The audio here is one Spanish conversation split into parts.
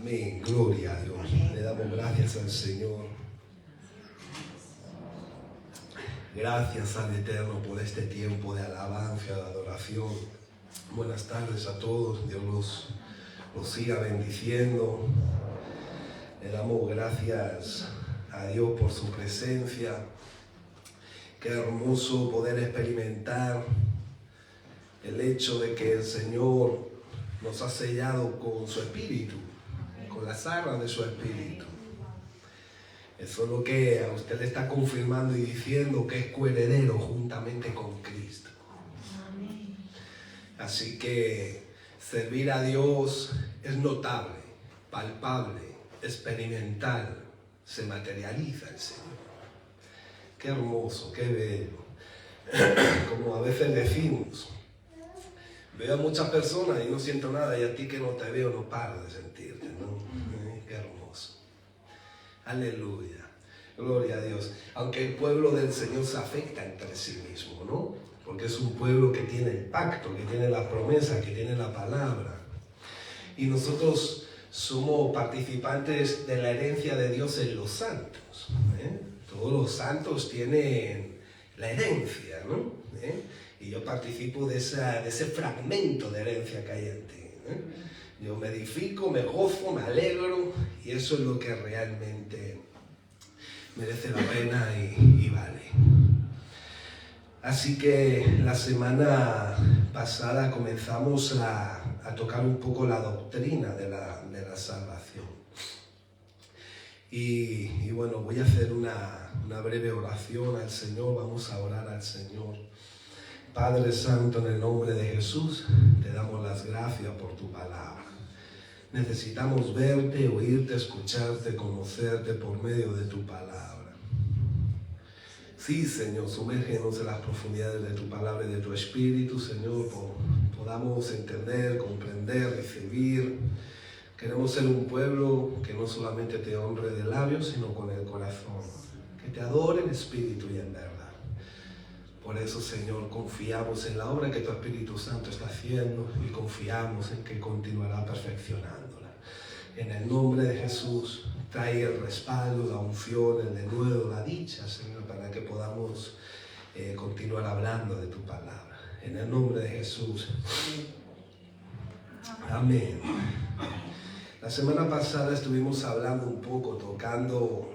Amén, gloria a Dios. Le damos gracias al Señor. Gracias al Eterno por este tiempo de alabanza, de adoración. Buenas tardes a todos, Dios los siga bendiciendo. Le damos gracias a Dios por su presencia. Qué hermoso poder experimentar el hecho de que el Señor nos ha sellado con su Espíritu, con las arras de su Espíritu. Eso es lo que a usted le está confirmando y diciendo que es coheredero juntamente con Cristo. Así que servir a Dios es notable, palpable, experimental, se materializa el Señor. Qué hermoso, qué bello. Como a veces decimos, veo a muchas personas y no siento nada, y a ti que no te veo no paro de sentirte, ¿no? Qué hermoso. Aleluya. Gloria a Dios. Aunque el pueblo del Señor se afecta entre sí mismo, ¿no? Porque es un pueblo que tiene el pacto, que tiene la promesa, que tiene la palabra. Y nosotros somos participantes de la herencia de Dios en los santos. Todos los santos tienen la herencia, ¿no? Y yo participo de ese fragmento de herencia que hay en ti. Yo me edifico, me gozo, me alegro, y eso es lo que realmente merece la pena y vale. Así que la semana pasada comenzamos a tocar un poco la doctrina de la salvación. Y bueno, voy a hacer una breve oración al Señor, vamos a orar al Señor. Padre Santo, en el nombre de Jesús, te damos las gracias por tu palabra. Necesitamos verte, oírte, escucharte, conocerte por medio de tu palabra. Sí, Señor, sumérgenos en las profundidades de tu palabra y de tu espíritu, Señor, podamos entender, comprender, recibir. Queremos ser un pueblo que no solamente te honre de labios, sino con el corazón. Que te adore en espíritu y en verdad. Por eso, Señor, confiamos en la obra que tu Espíritu Santo está haciendo y confiamos en que continuará perfeccionándola. En el nombre de Jesús, trae el respaldo, la unción, el denuedo, la dicha, Señor, para que podamos continuar hablando de tu palabra. En el nombre de Jesús. Amén. La semana pasada estuvimos hablando un poco, tocando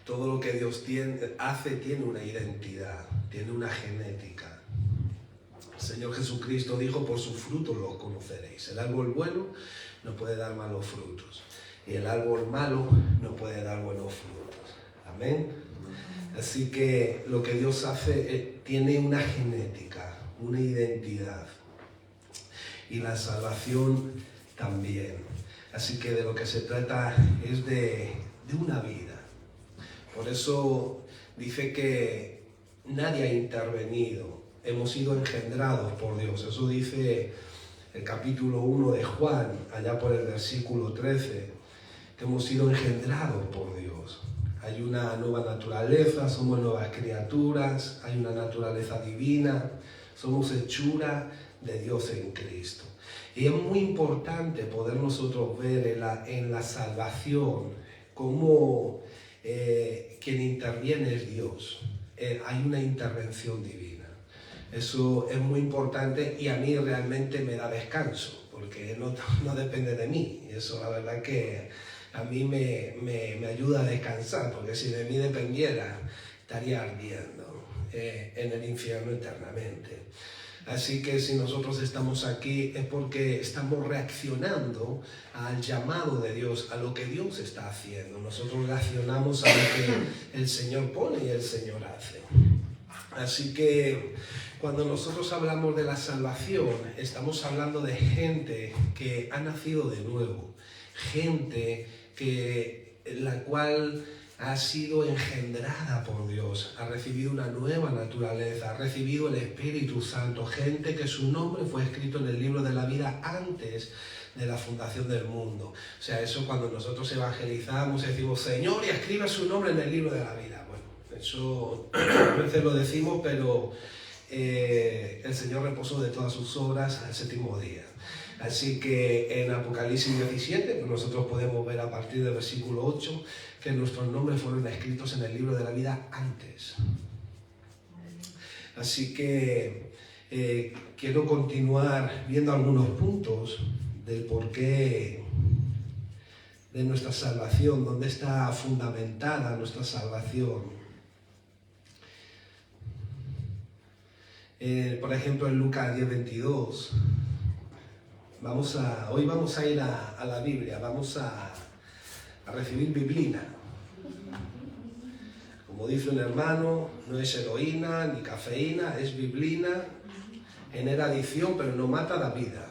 todo lo que Dios hace tiene una identidad, tiene una genética. El Señor Jesucristo dijo, por sus frutos los conoceréis. El árbol bueno no puede dar malos frutos, y el árbol malo no puede dar buenos frutos. Amén. Así que lo que Dios hace tiene una genética, una identidad, y la salvación también. Así que de lo que se trata es de una vida. Por eso dice que nadie ha intervenido, hemos sido engendrados por Dios. Eso dice el capítulo 1 de Juan, allá por el versículo 13, que hemos sido engendrados por Dios. Hay una nueva naturaleza, somos nuevas criaturas, hay una naturaleza divina, somos hechura de Dios en Cristo. Y es muy importante poder nosotros ver en la salvación cómo quien interviene es Dios. Hay una intervención divina. Eso es muy importante y a mí realmente me da descanso, porque no depende de mí. Eso la verdad que a mí me ayuda a descansar, porque si de mí dependiera estaría ardiendo en el infierno eternamente. Así que si nosotros estamos aquí es porque estamos reaccionando al llamado de Dios, a lo que Dios está haciendo. Nosotros reaccionamos a lo que el Señor pone y el Señor hace. Así que cuando nosotros hablamos de la salvación, estamos hablando de gente que ha nacido de nuevo, gente la cual ha sido engendrada por Dios, ha recibido una nueva naturaleza, ha recibido el Espíritu Santo, gente que su nombre fue escrito en el libro de la vida antes de la fundación del mundo. O sea, eso cuando nosotros evangelizamos decimos, Señor, y escribe su nombre en el libro de la vida. Bueno, eso a veces lo decimos, pero el Señor reposó de todas sus obras al séptimo día. Así que en Apocalipsis 17, pues nosotros podemos ver a partir del versículo 8 que nuestros nombres fueron escritos en el libro de la vida antes. Así que quiero continuar viendo algunos puntos del porqué de nuestra salvación, dónde está fundamentada nuestra salvación. Por ejemplo, en Lucas 10:22, hoy vamos a ir a la Biblia, vamos a recibir biblina. Como dice un hermano, no es heroína ni cafeína, es biblina, genera adicción pero no mata la vida.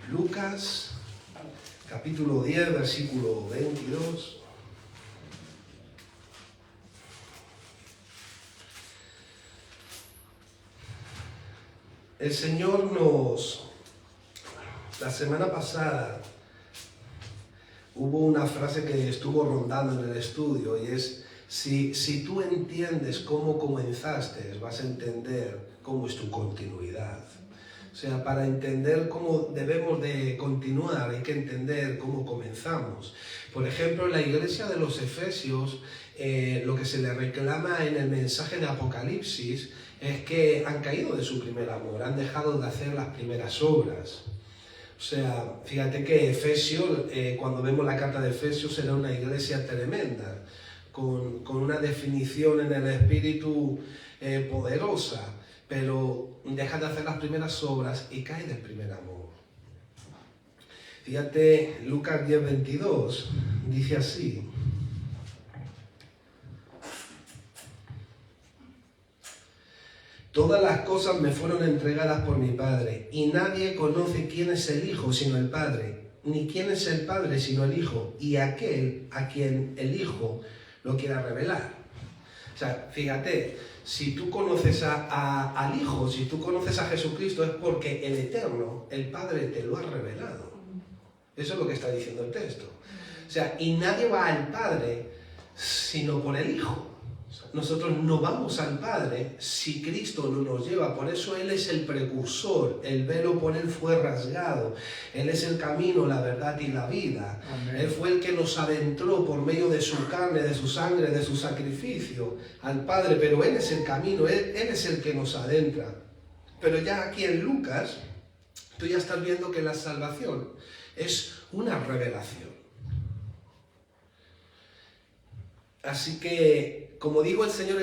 Lucas, capítulo 10, versículo 22. El Señor la semana pasada, hubo una frase que estuvo rondando en el estudio y es, si tú entiendes cómo comenzaste, vas a entender cómo es tu continuidad. O sea, para entender cómo debemos de continuar, hay que entender cómo comenzamos. Por ejemplo, en la iglesia de los Efesios, lo que se le reclama en el mensaje de Apocalipsis es que han caído de su primer amor, han dejado de hacer las primeras obras. O sea, fíjate que Efesios, cuando vemos la carta de Efesios, era una iglesia tremenda, con una definición en el espíritu poderosa, pero deja de hacer las primeras obras y cae del primer amor. Fíjate, Lucas 10:22 dice así: todas las cosas me fueron entregadas por mi Padre, y nadie conoce quién es el Hijo sino el Padre, ni quién es el Padre sino el Hijo, y aquel a quien el Hijo lo quiera revelar. O sea, fíjate, si tú conoces al Hijo, si tú conoces a Jesucristo, es porque el Eterno, el Padre, te lo ha revelado. Eso es lo que está diciendo el texto. O sea, y nadie va al Padre sino por el Hijo. Nosotros no vamos al Padre si Cristo no nos lleva. Por eso Él es el precursor. El velo por Él fue rasgado. Él es el camino, la verdad y la vida. Amén. Él fue el que nos adentró por medio de su carne, de su sangre, de su sacrificio al Padre. Pero Él es el camino, Él es el que nos adentra. Pero ya aquí en Lucas, tú ya estás viendo que la salvación es una revelación. Así que, como dijo el Señor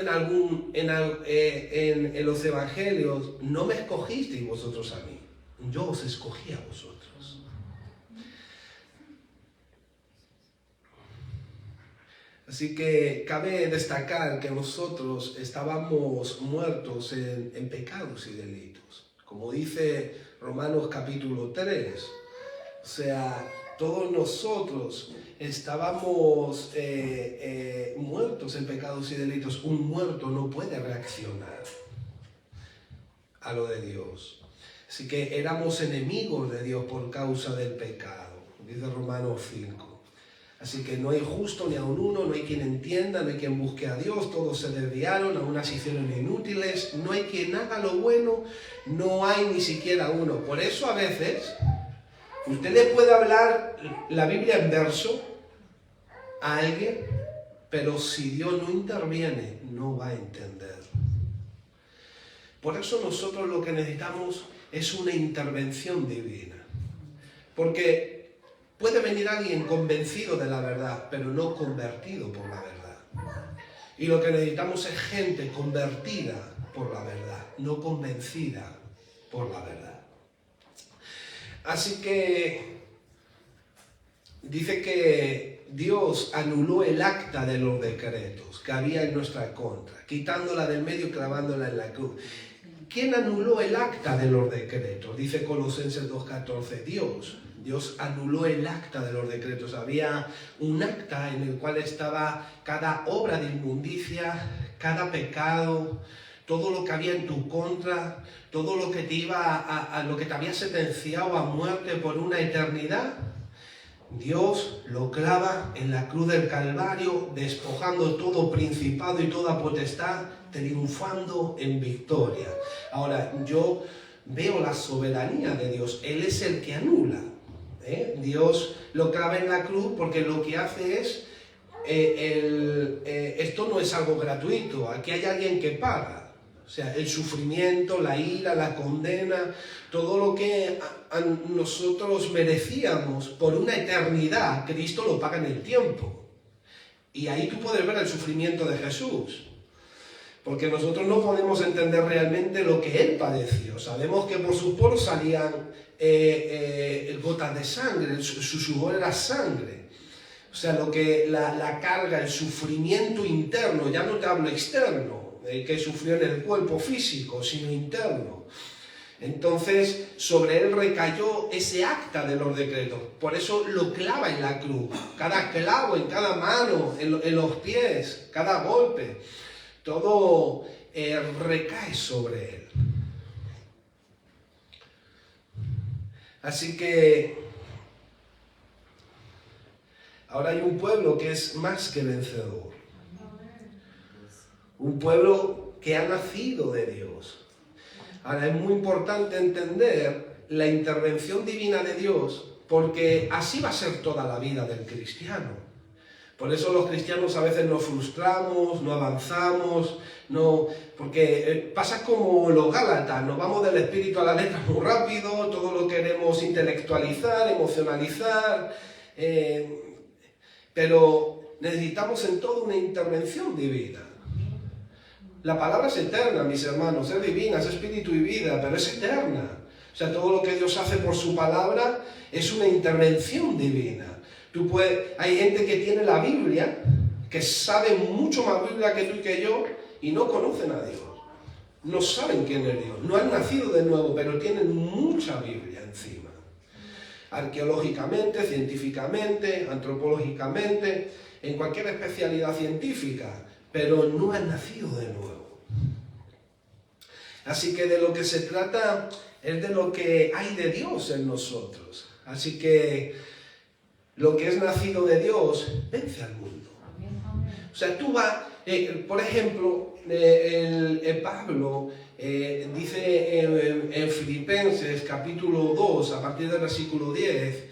en los evangelios, no me escogisteis vosotros a mí, yo os escogí a vosotros. Así que cabe destacar que nosotros estábamos muertos en pecados y delitos, como dice Romanos capítulo 3. O sea, todos nosotros estábamos muertos en pecados y delitos. Un muerto no puede reaccionar a lo de Dios. Así que éramos enemigos de Dios por causa del pecado, dice Romanos 5. Así que no hay justo ni aun uno, no hay quien entienda, no hay quien busque a Dios, todos se desviaron, aún se hicieron inútiles, no hay quien haga lo bueno, no hay ni siquiera uno. Por eso a veces usted le puede hablar la Biblia en verso a alguien, pero si Dios no interviene, no va a entender. Por eso nosotros lo que necesitamos es una intervención divina. Porque puede venir alguien convencido de la verdad, pero no convertido por la verdad. Y lo que necesitamos es gente convertida por la verdad, no convencida por la verdad. Así que dice que Dios anuló el acta de los decretos que había en nuestra contra, quitándola del medio y clavándola en la cruz. ¿Quién anuló el acta de los decretos? Dice Colosenses 2:14, Dios anuló el acta de los decretos. Había un acta en el cual estaba cada obra de inmundicia, cada pecado, todo lo que había en tu contra, todo lo que te lo que te había sentenciado a muerte por una eternidad. Dios lo clava en la cruz del Calvario, despojando todo principado y toda potestad, triunfando en victoria. Ahora, yo veo la soberanía de Dios. Él es el que anula. Dios lo clava en la cruz porque lo que hace es, esto no es algo gratuito, aquí hay alguien que paga. O sea, el sufrimiento, la ira, la condena, todo lo que nosotros merecíamos por una eternidad, Cristo lo paga en el tiempo. Y ahí tú puedes ver el sufrimiento de Jesús. Porque nosotros no podemos entender realmente lo que Él padeció. Sabemos que por sus poros salían gotas de sangre, su sudor era sangre. O sea, la carga, el sufrimiento interno, ya no te hablo externo, que sufrió en el cuerpo físico, sino interno. Entonces, sobre él recayó ese acta de los decretos. Por eso lo clava en la cruz. Cada clavo, en cada mano, en los pies, cada golpe, todo recae sobre él. Así que ahora hay un pueblo que es más que vencedor. Un pueblo que ha nacido de Dios. Ahora es muy importante entender la intervención divina de Dios, porque así va a ser toda la vida del cristiano. Por eso los cristianos a veces nos frustramos, no avanzamos, porque pasa como los Gálatas, nos vamos del espíritu a la letra muy rápido, todo lo queremos intelectualizar, emocionalizar, pero necesitamos en todo una intervención divina. La palabra es eterna, mis hermanos, es divina, es espíritu y vida, pero es eterna. O sea, todo lo que Dios hace por su palabra es una intervención divina. Hay gente que tiene la Biblia, que sabe mucho más Biblia que tú y que yo, y no conocen a Dios. No saben quién es Dios. No han nacido de nuevo, pero tienen mucha Biblia encima. Arqueológicamente, científicamente, antropológicamente, en cualquier especialidad científica, pero no han nacido de nuevo. Así que de lo que se trata es de lo que hay de Dios en nosotros. Así que lo que es nacido de Dios vence al mundo. O sea, tú vas, por ejemplo, Pablo dice en Filipenses capítulo 2, a partir del versículo 10,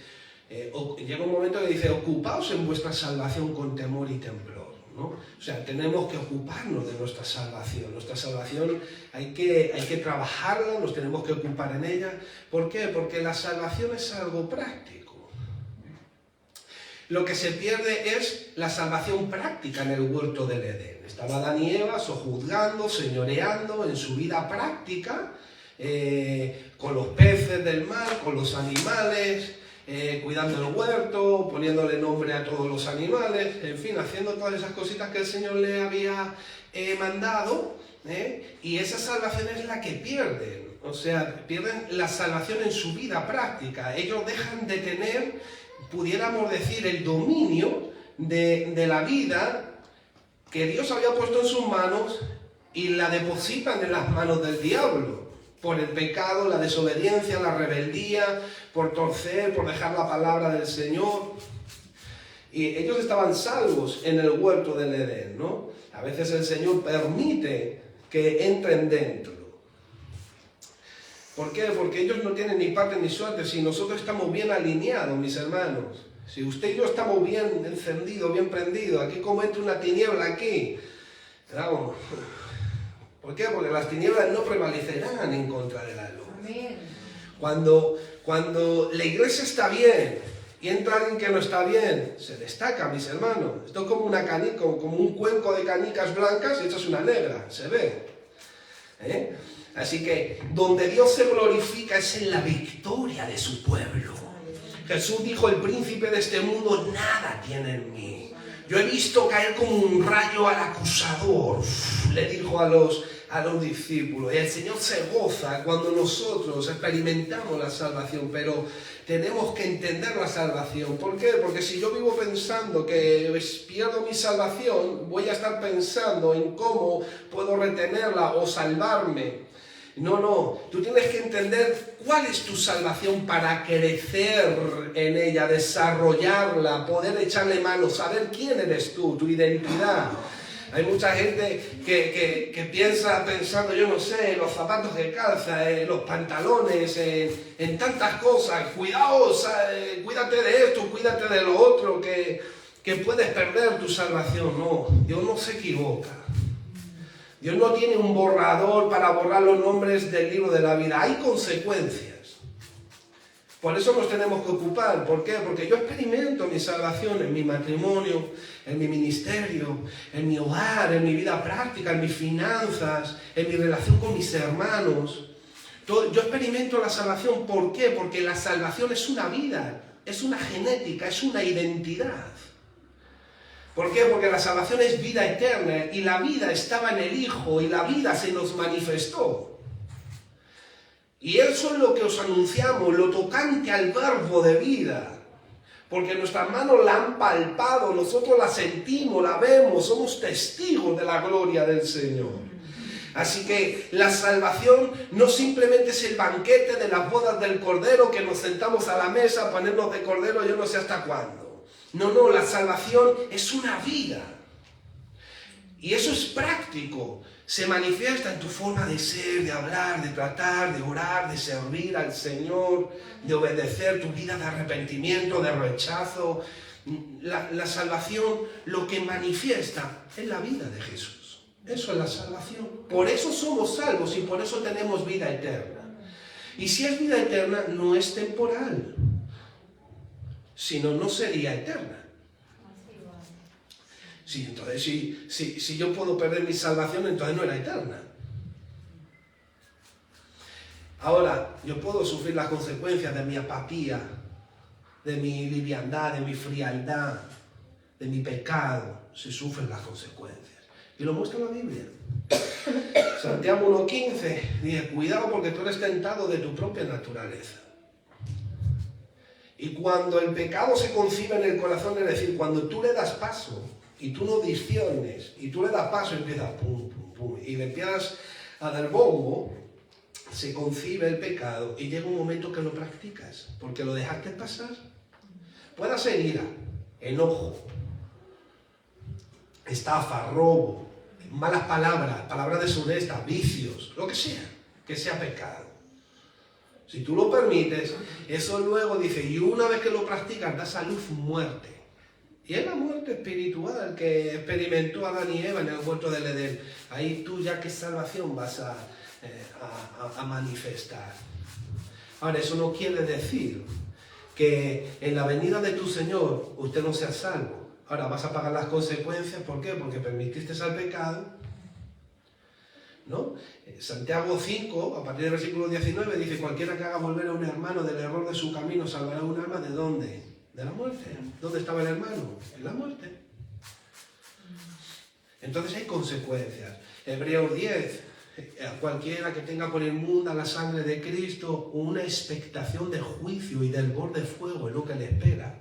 llega un momento que dice, ocupaos en vuestra salvación con temor y temblor, ¿no? O sea, tenemos que ocuparnos de nuestra salvación. Nuestra salvación hay que trabajarla, nos tenemos que ocupar en ella. ¿Por qué? Porque la salvación es algo práctico. Lo que se pierde es la salvación práctica en el huerto del Edén. Estaba Adán y Eva sojuzgando, señoreando en su vida práctica, con los peces del mar, con los animales, cuidando el huerto, poniéndole nombre a todos los animales, en fin, haciendo todas esas cositas que el Señor le había mandado, y esa salvación es la que pierden. O sea, pierden la salvación en su vida práctica. Ellos dejan de tener, pudiéramos decir, el dominio de la vida que Dios había puesto en sus manos y la depositan en las manos del diablo por el pecado, la desobediencia, la rebeldía, por torcer, por dejar la palabra del Señor. Y ellos estaban salvos en el huerto del Edén, ¿no? A veces el Señor permite que entren dentro. ¿Por qué? Porque ellos no tienen ni parte ni suerte. Si nosotros estamos bien alineados, mis hermanos, si usted y yo estamos bien encendidos, bien prendidos, aquí como entra una tiniebla aquí, claro. ¿Por qué? Porque las tinieblas no prevalecerán en contra de la luz. Amén. Cuando la iglesia está bien y entra alguien que no está bien, se destaca, mis hermanos. Esto es como una canica, como un cuenco de canicas blancas y echas una negra, se ve. Así que donde Dios se glorifica es en la victoria de su pueblo. Jesús dijo, el príncipe de este mundo nada tiene en mí. Yo he visto caer como un rayo al acusador, le dijo a los discípulos. Y el Señor se goza cuando nosotros experimentamos la salvación, pero tenemos que entender la salvación. ¿Por qué? Porque si yo vivo pensando que pierdo mi salvación, voy a estar pensando en cómo puedo retenerla o salvarme. No, tú tienes que entender cuál es tu salvación para crecer en ella, desarrollarla, poder echarle mano, saber quién eres tú, tu identidad. Hay mucha gente que piensa pensando, yo no sé, en los zapatos que calza, en los pantalones, en tantas cosas. Cuidado, cuídate de esto, cuídate de lo otro, que puedes perder tu salvación. No, Dios no se equivoca. Dios no tiene un borrador para borrar los nombres del libro de la vida. Hay consecuencias. Por eso nos tenemos que ocupar. ¿Por qué? Porque yo experimento mi salvación en mi matrimonio, en mi ministerio, en mi hogar, en mi vida práctica, en mis finanzas, en mi relación con mis hermanos. Yo experimento la salvación. ¿Por qué? Porque la salvación es una vida, es una genética, es una identidad. ¿Por qué? Porque la salvación es vida eterna y la vida estaba en el Hijo y la vida se nos manifestó. Y eso es lo que os anunciamos, lo tocante al verbo de vida. Porque nuestras manos la han palpado, nosotros la sentimos, la vemos, somos testigos de la gloria del Señor. Así que la salvación no simplemente es el banquete de las bodas del Cordero, que nos sentamos a la mesa a ponernos de Cordero yo no sé hasta cuándo. No, la salvación es una vida. Y eso es práctico. Se manifiesta en tu forma de ser, de hablar, de tratar, de orar, de servir al Señor, de obedecer, tu vida de arrepentimiento, de rechazo. La salvación lo que manifiesta es la vida de Jesús. Eso es la salvación. Por eso somos salvos y por eso tenemos vida eterna. Y si es vida eterna, no es temporal, sino no sería eterna. Sí, entonces, si yo puedo perder mi salvación, entonces no era eterna. Ahora, yo puedo sufrir las consecuencias de mi apatía, de mi liviandad, de mi frialdad, de mi pecado. Se sufren las consecuencias. Y lo muestra la Biblia. Santiago 1:15 dice, cuidado porque tú eres tentado de tu propia naturaleza. Y cuando el pecado se concibe en el corazón, es decir, cuando tú le das paso, y tú no disciernes, y tú le das paso y empieza pum, pum, pum, y le empiezas a dar bombo, se concibe el pecado y llega un momento que lo practicas, porque lo dejaste pasar. Puede ser ira, enojo, estafa, robo, malas palabras, palabras deshonestas, vicios, lo que sea pecado. Si tú lo permites, eso luego dice, y una vez que lo practicas, da salud, muerte. Y es la muerte espiritual que experimentó Adán y Eva en el huerto del Edén. Ahí tú ya qué salvación vas a manifestar. Ahora, eso no quiere decir que en la venida de tu Señor usted no sea salvo. Ahora, vas a pagar las consecuencias. ¿Por qué? Porque permitiste al pecado, ¿no? Santiago 5, a partir del versículo 19, dice, cualquiera que haga volver a un hermano del error de su camino salvará un alma. ¿De dónde? De la muerte. ¿Dónde estaba el hermano? En la muerte. Entonces hay consecuencias. Hebreos 10, cualquiera que tenga por inmunda la sangre de Cristo, una expectación de juicio y del borde de fuego es lo que le espera.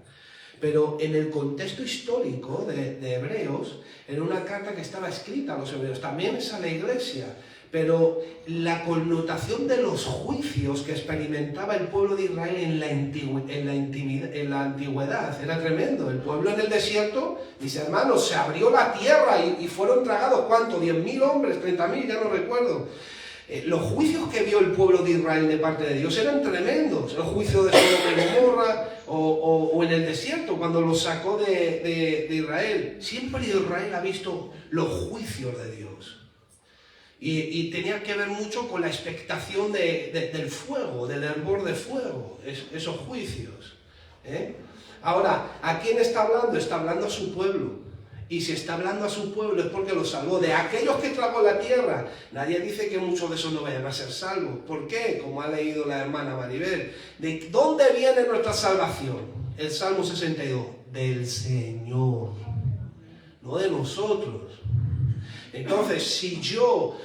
Pero en el contexto histórico de Hebreos, en una carta que estaba escrita a los hebreos, también es a la iglesia, pero la connotación de los juicios que experimentaba el pueblo de Israel en la antigüedad era tremendo. El pueblo en el desierto, mis hermanos, se abrió la tierra y fueron tragados, ¿cuánto? 10.000 hombres, 30.000, ya no recuerdo. Los juicios que vio el pueblo de Israel de parte de Dios eran tremendos. Los juicios de Sodoma y Gomorra o en el desierto, cuando los sacó de Israel. Siempre Israel ha visto los juicios de Dios. Y tenía que ver mucho con la expectación del fuego, del hervor de fuego, esos juicios. Ahora, ¿a quién está hablando? Está hablando a su pueblo. Y si está hablando a su pueblo es porque lo salvó. De aquellos que tragó la tierra, nadie dice que muchos de esos no vayan a ser salvos. ¿Por qué? Como ha leído la hermana Maribel. ¿De dónde viene nuestra salvación? El Salmo 62. Del Señor, no de nosotros. Entonces, si yo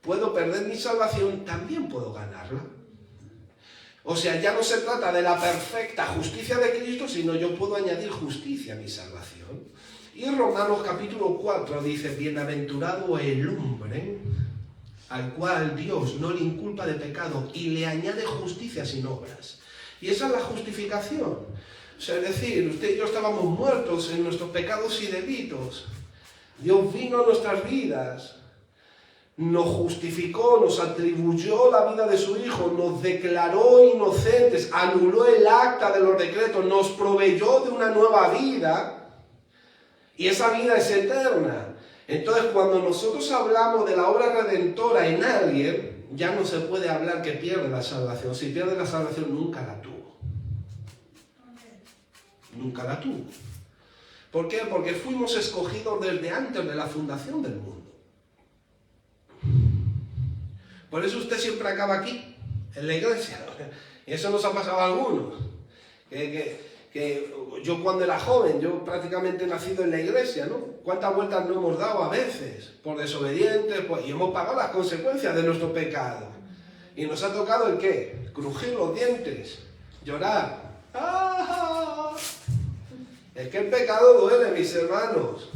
puedo perder mi salvación, también puedo ganarla. O sea, ya no se trata de la perfecta justicia de Cristo, sino yo puedo añadir justicia a mi salvación. Y Romanos capítulo 4 dice, bienaventurado el hombre al cual Dios no le inculpa de pecado y le añade justicia sin obras. Y esa es la justificación. O sea, es decir, usted y yo estábamos muertos en nuestros pecados y delitos. Dios vino a nuestras vidas, nos justificó, nos atribuyó la vida de su Hijo, nos declaró inocentes, anuló el acta de los decretos, nos proveyó de una nueva vida y esa vida es eterna. Entonces, cuando nosotros hablamos de la obra redentora en alguien, ya no se puede hablar que pierde la salvación. Si pierde la salvación, nunca la tuvo. Nunca la tuvo. ¿Por qué? Porque fuimos escogidos desde antes de la fundación del mundo. Por eso usted siempre acaba aquí, en la iglesia. Y eso nos ha pasado a algunos. Que yo cuando era joven, yo prácticamente he nacido en la iglesia, ¿no? ¿Cuántas vueltas no hemos dado a veces? Por desobedientes, y hemos pagado las consecuencias de nuestro pecado. Y nos ha tocado ¿el qué? Crujir los dientes, llorar. ¡Ah! Es que el pecado duele, mis hermanos.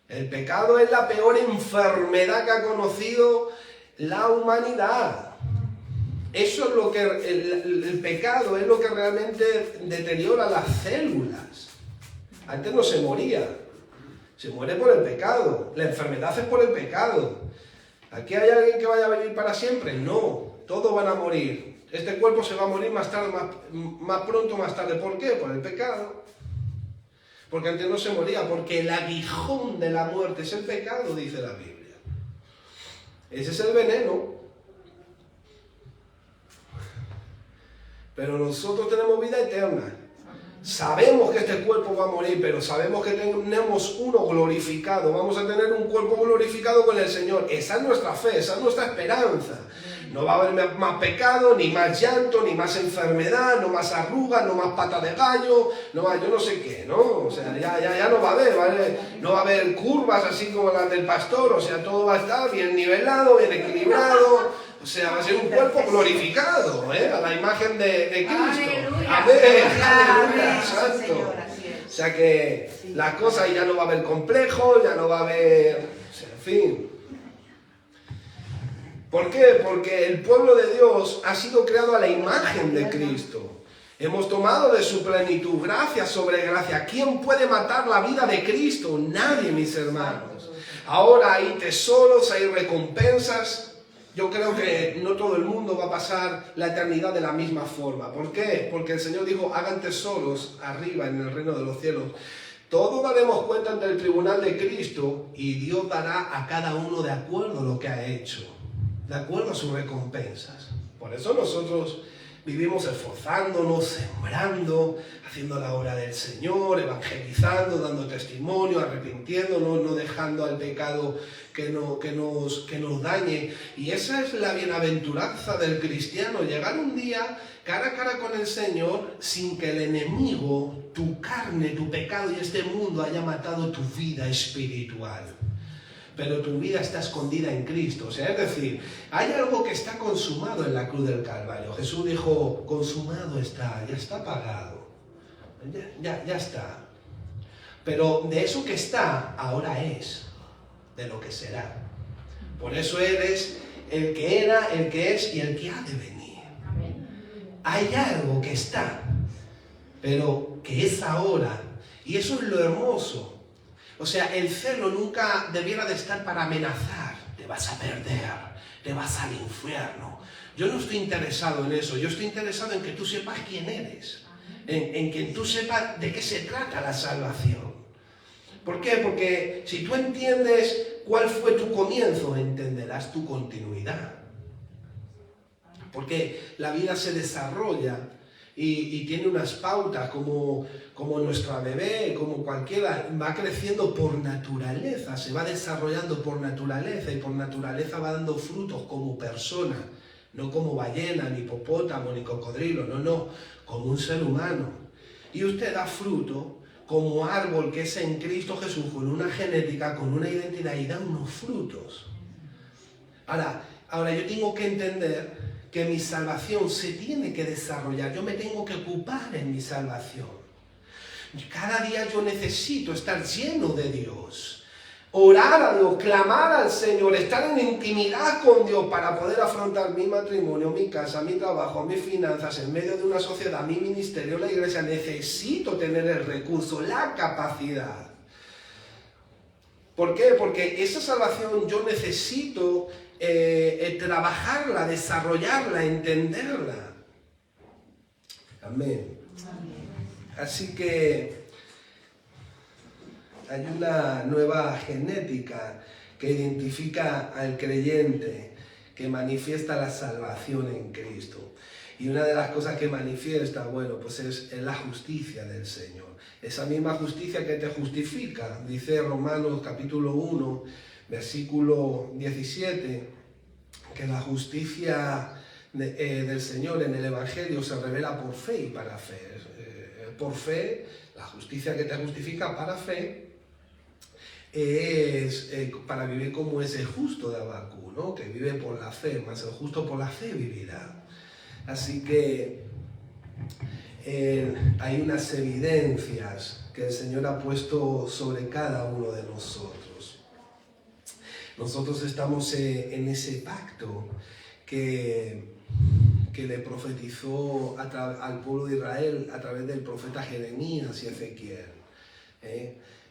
El pecado es la peor enfermedad que ha conocido la humanidad. Eso es lo que el pecado es lo que realmente deteriora las células. Antes no se moría, se muere por el pecado. La enfermedad es por el pecado. ¿Aquí hay alguien que vaya a vivir para siempre? No, todos van a morir. Este cuerpo se va a morir más tarde, más pronto o más tarde. ¿Por qué? Por el pecado. Porque antes no se moría, porque el aguijón de la muerte es el pecado, dice la Biblia. Ese es el veneno. Pero nosotros tenemos vida eterna. Sabemos que este cuerpo va a morir, pero sabemos que tenemos uno glorificado. Vamos a tener un cuerpo glorificado con el Señor. Esa es nuestra fe, esa es nuestra esperanza. No va a haber más pecado, ni más llanto, ni más enfermedad, no más arrugas, no más pata de gallo, no más yo no sé qué, ¿no? O sea, ya no va a haber, ¿vale? No va a haber curvas así como las del pastor, o sea, todo va a estar bien nivelado, bien equilibrado, o sea, va a ser un cuerpo glorificado, ¿eh? A la imagen de Cristo. ¡Aleluya! Aleluya, santo. O sea que las cosas ya no va a haber complejo, ya no va a haber, o sea, en fin. ¿Por qué? Porque el pueblo de Dios ha sido creado a la imagen de Cristo. Hemos tomado de su plenitud gracia sobre gracia. ¿Quién puede matar la vida de Cristo? Nadie, mis hermanos. Ahora hay tesoros, hay recompensas. Yo creo que no todo el mundo va a pasar la eternidad de la misma forma. ¿Por qué? Porque el Señor dijo, hagan tesoros arriba en el reino de los cielos. Todos daremos cuenta ante el tribunal de Cristo y Dios dará a cada uno de acuerdo a lo que ha hecho, de acuerdo a sus recompensas. Por eso nosotros vivimos esforzándonos, sembrando, haciendo la obra del Señor, evangelizando, dando testimonio, arrepintiéndonos, no dejando al pecado que nos dañe. Y esa es la bienaventuranza del cristiano, llegar un día cara a cara con el Señor sin que el enemigo, tu carne, tu pecado y este mundo haya matado tu vida espiritual. Pero tu vida está escondida en Cristo. O sea, es decir, hay algo que está consumado en la cruz del Calvario. Jesús dijo, consumado está, ya está pagado. Ya está. Pero de eso que está, ahora es, de lo que será. Por eso eres el que era, el que es y el que ha de venir. Hay algo que está, pero que es ahora. Y eso es lo hermoso. O sea, el celo nunca debiera de estar para amenazar. Te vas a perder, te vas al infierno. Yo no estoy interesado en eso. Yo estoy interesado en que tú sepas quién eres. En que tú sepas de qué se trata la salvación. ¿Por qué? Porque si tú entiendes cuál fue tu comienzo, entenderás tu continuidad. Porque la vida se desarrolla y tiene unas pautas como nuestra bebé, como cualquiera, va creciendo por naturaleza, se va desarrollando por naturaleza y por naturaleza va dando frutos como persona, no como ballena, ni hipopótamo, ni cocodrilo, no, como un ser humano. Y usted da fruto como árbol que es en Cristo Jesús, con una genética, con una identidad y da unos frutos. Ahora yo tengo que entender que mi salvación se tiene que desarrollar, yo me tengo que ocupar en mi salvación. Cada día yo necesito estar lleno de Dios, orar a Dios, clamar al Señor, estar en intimidad con Dios para poder afrontar mi matrimonio, mi casa, mi trabajo, mis finanzas, en medio de una sociedad, mi ministerio, la iglesia. Necesito tener el recurso, la capacidad. ¿Por qué? Porque esa salvación yo necesito trabajarla, desarrollarla, entenderla. Amén. Así que hay una nueva genética que identifica al creyente, que manifiesta la salvación en Cristo. Y una de las cosas que manifiesta, bueno, pues es la justicia del Señor. Esa misma justicia que te justifica, dice Romanos capítulo 1, versículo 17, que la justicia del Señor en el Evangelio se revela por fe y para fe. Por fe, la justicia que te justifica para fe, es para vivir como ese justo de Habacuc, ¿no? Que vive por la fe, más el justo por la fe vivirá. Así que hay unas evidencias que el Señor ha puesto sobre cada uno de nosotros. Nosotros estamos en ese pacto que le profetizó al pueblo de Israel a través del profeta Jeremías y Ezequiel.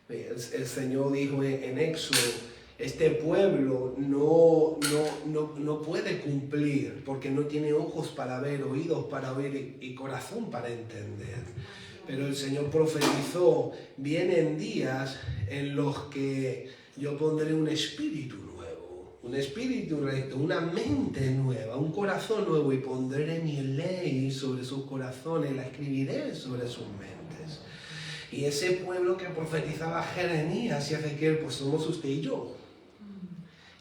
El Señor dijo en Éxodo, este pueblo no puede cumplir porque no tiene ojos para ver, oídos para oír y corazón para entender. Pero el Señor profetizó, vienen días en los que yo pondré un espíritu nuevo, un espíritu recto, una mente nueva, un corazón nuevo, y pondré mi ley sobre sus corazones, la escribiré sobre sus mentes. Y ese pueblo que profetizaba Jeremías y Ezequiel, pues somos usted y yo.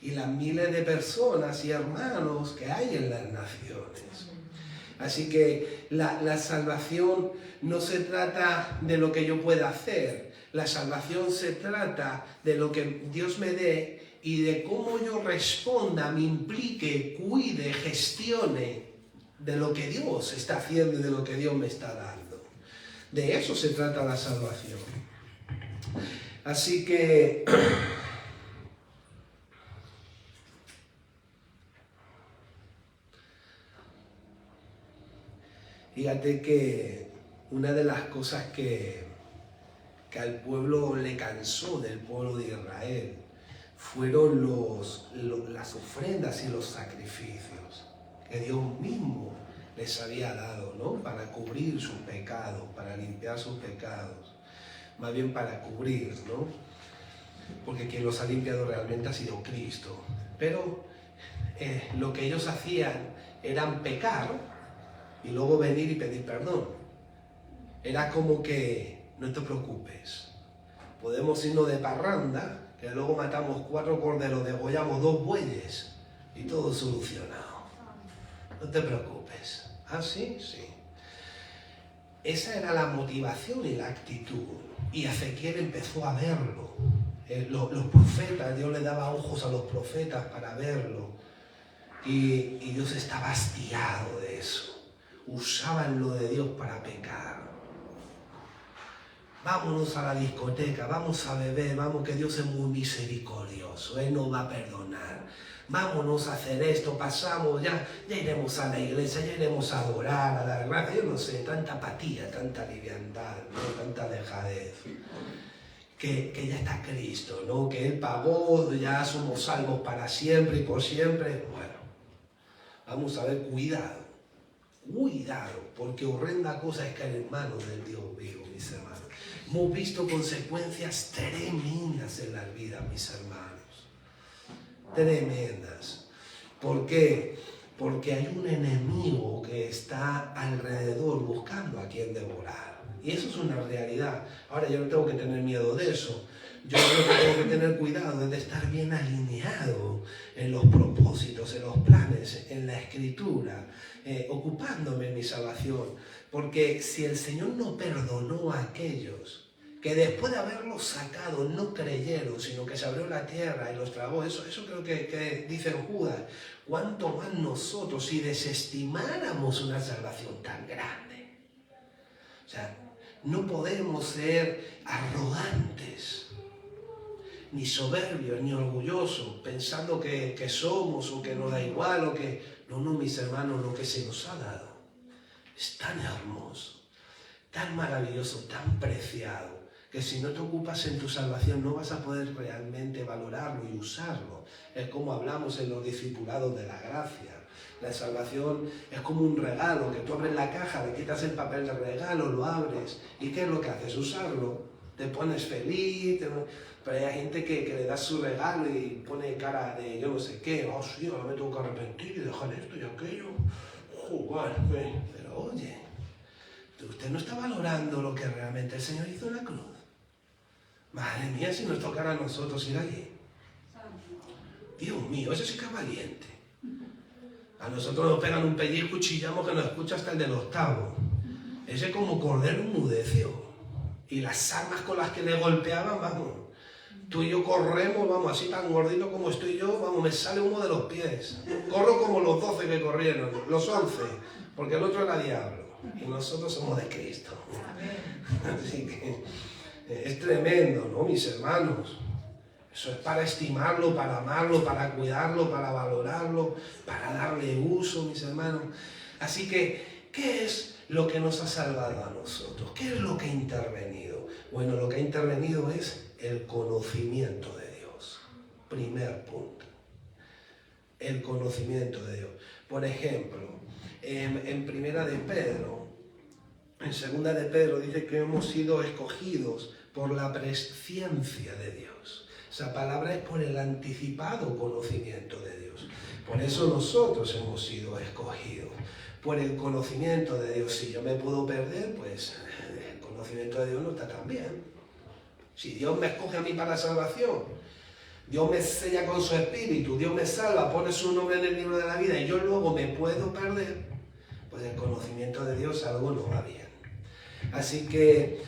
Y las miles de personas y hermanos que hay en las naciones. Así que la salvación no se trata de lo que yo pueda hacer. La salvación se trata de lo que Dios me dé y de cómo yo responda, me implique, cuide, gestione de lo que Dios está haciendo y de lo que Dios me está dando. De eso se trata la salvación. Así que fíjate que una de las cosas que al pueblo le cansó del pueblo de Israel fueron las ofrendas y los sacrificios que Dios mismo les había dado, ¿no? Para cubrir sus pecados, para limpiar sus pecados, más bien para cubrir, ¿no? Porque quien los ha limpiado realmente ha sido Cristo. Pero lo que ellos hacían era pecar y luego venir y pedir perdón. Era como que, no te preocupes, podemos irnos de parranda, que luego matamos 4 corderos, degollamos 2 bueyes y todo solucionado. No te preocupes. ¿Ah, sí? Sí. Esa era la motivación y la actitud. Y Ezequiel empezó a verlo. Los profetas, Dios le daba ojos a los profetas para verlo. Y Dios estaba hastiado de eso. Usaban lo de Dios para pecar. Vámonos a la discoteca, vamos a beber, vamos, que Dios es muy misericordioso, Él nos va a perdonar. Vámonos a hacer esto, pasamos, ya iremos a la iglesia, ya iremos a adorar, a dar gracias, yo no sé, tanta apatía, tanta liviandad, ¿no? Tanta dejadez. Que ya está Cristo, ¿no? Que Él pagó, ya somos salvos para siempre y por siempre. Bueno, vamos a ver, cuidado, porque horrenda cosa es caer en manos del Dios vivo, mis hermanos. Hemos visto consecuencias tremendas en la vida, mis hermanos. Tremendas. ¿Por qué? Porque hay un enemigo que está alrededor buscando a quien devorar. Y eso es una realidad. Ahora yo no tengo que tener miedo de eso. Yo lo que tengo que tener cuidado es de estar bien alineado en los propósitos, en los planes, en la escritura, ocupándome en mi salvación. Porque si el Señor no perdonó a aquellos que después de haberlos sacado no creyeron, sino que se abrió la tierra y los tragó, eso creo que dice Judas, ¿cuánto más nosotros si desestimáramos una salvación tan grande? O sea, no podemos ser arrogantes, ni soberbios, ni orgullosos, pensando que somos o que nos da igual o que... No, mis hermanos, lo que se nos ha dado es tan hermoso, tan maravilloso, tan preciado, que si no te ocupas en tu salvación no vas a poder realmente valorarlo y usarlo. Es como hablamos en los discipulados de la gracia. La salvación es como un regalo, que tú abres la caja, le quitas el papel de regalo, lo abres, ¿y qué es lo que haces? Usarlo. Te pones feliz, pero hay gente que le da su regalo y pone cara de yo no sé qué, oh sí, ahora me tengo que arrepentir y dejar esto y aquello. Joder, pero oye, usted no está valorando lo que realmente el Señor hizo en la cruz. Madre mía, si nos tocara a nosotros ir allí. Dios mío, eso sí que es valiente. A nosotros nos pegan un pellizco y chillamos que nos escucha hasta el del octavo. Ese como cordero enmudeció. Y las armas con las que le golpeaban, vamos. Tú y yo corremos, vamos, así tan gordito como estoy yo, vamos, me sale humo de los pies. Corro como los 12 que corrieron, los 11, porque el otro era diablo. Y nosotros somos de Cristo. Así que es tremendo, ¿no, mis hermanos? Eso es para estimarlo, para amarlo, para cuidarlo, para valorarlo, para darle uso, mis hermanos. Así que, ¿qué es lo que nos ha salvado a nosotros? ¿Qué es lo que ha intervenido? Bueno, lo que ha intervenido es el conocimiento de Dios. Primer punto. El conocimiento de Dios. Por ejemplo, en Primera de Pedro, en Segunda de Pedro dice que hemos sido escogidos por la presciencia de Dios. Esa palabra es por el anticipado conocimiento de Dios. Por eso nosotros hemos sido escogidos. Por el conocimiento de Dios. Si yo me puedo perder, pues el conocimiento de Dios no está tan bien. Si Dios me escoge a mí para la salvación, Dios me sella con su espíritu, Dios me salva, pone su nombre en el libro de la vida y yo luego me puedo perder, pues el conocimiento de Dios algo no va bien. Así que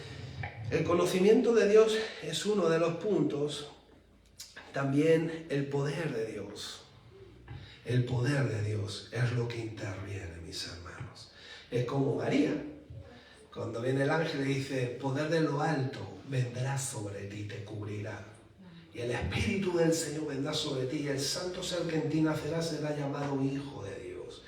el conocimiento de Dios es uno de los puntos. También el poder de Dios. El poder de Dios es lo que interviene, mis hermanos. Es como María, cuando viene el ángel y dice, poder de lo alto vendrá sobre ti, te cubrirá. Y el Espíritu del Señor vendrá sobre ti y el santo ser que en ti nacerá será llamado Hijo de Dios.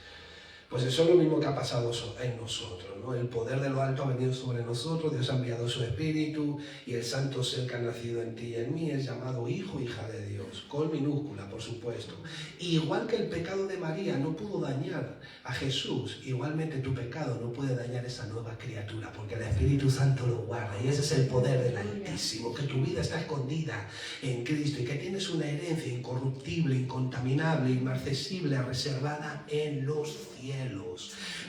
Pues eso es lo mismo que ha pasado en nosotros, ¿no? El poder de lo alto ha venido sobre nosotros, Dios ha enviado su Espíritu y el santo ser que ha nacido en ti y en mí es llamado Hijo, Hija de Dios, con minúscula, por supuesto. Y igual que el pecado de María no pudo dañar a Jesús, igualmente tu pecado no puede dañar esa nueva criatura, porque el Espíritu Santo lo guarda y ese es el poder del Altísimo, que tu vida está escondida en Cristo y que tienes una herencia incorruptible, incontaminable, inmarcesible, reservada en los cielos.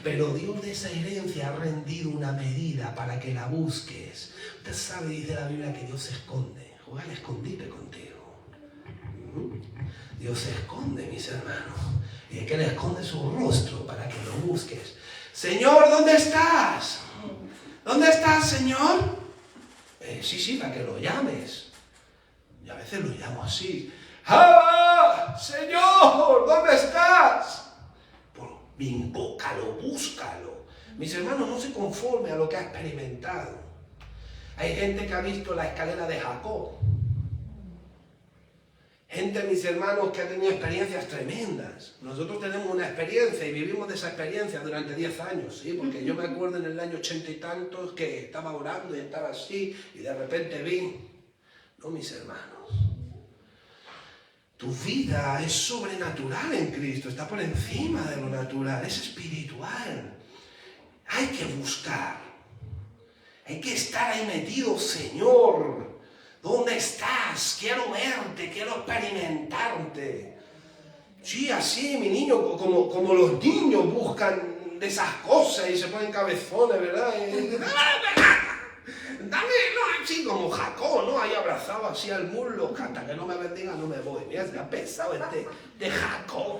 Pero Dios de esa herencia ha rendido una medida para que la busques. Usted sabe, dice la Biblia, que Dios se esconde. Juega al escondite contigo. Dios se esconde, mis hermanos. Y es que le esconde su rostro para que lo busques. Señor, ¿dónde estás? ¿Dónde estás, Señor? Sí, para que lo llames. Y a veces lo llamo así. ¡Ah! Señor, ¿dónde estás? Invócalo, búscalo. Mis hermanos, no se conforme a lo que ha experimentado. Hay gente que ha visto la escalera de Jacob. Gente, mis hermanos, que ha tenido experiencias tremendas. Nosotros tenemos una experiencia y vivimos de esa experiencia durante 10 años, ¿sí? Porque yo me acuerdo en el año 80 y tantos que estaba orando y estaba así y de repente vi. No, mis hermanos. Tu vida es sobrenatural en Cristo, está por encima de lo natural, es espiritual. Hay que buscar, hay que estar ahí metido, Señor. ¿Dónde estás? Quiero verte, quiero experimentarte. Sí, así, mi niño, como los niños buscan de esas cosas y se ponen cabezones, ¿verdad? Dame, no, así como Jacob, ¿no? Ahí abrazado así al muslo, hasta que no me bendiga no me voy. Mira, se ha pesado de Jacob.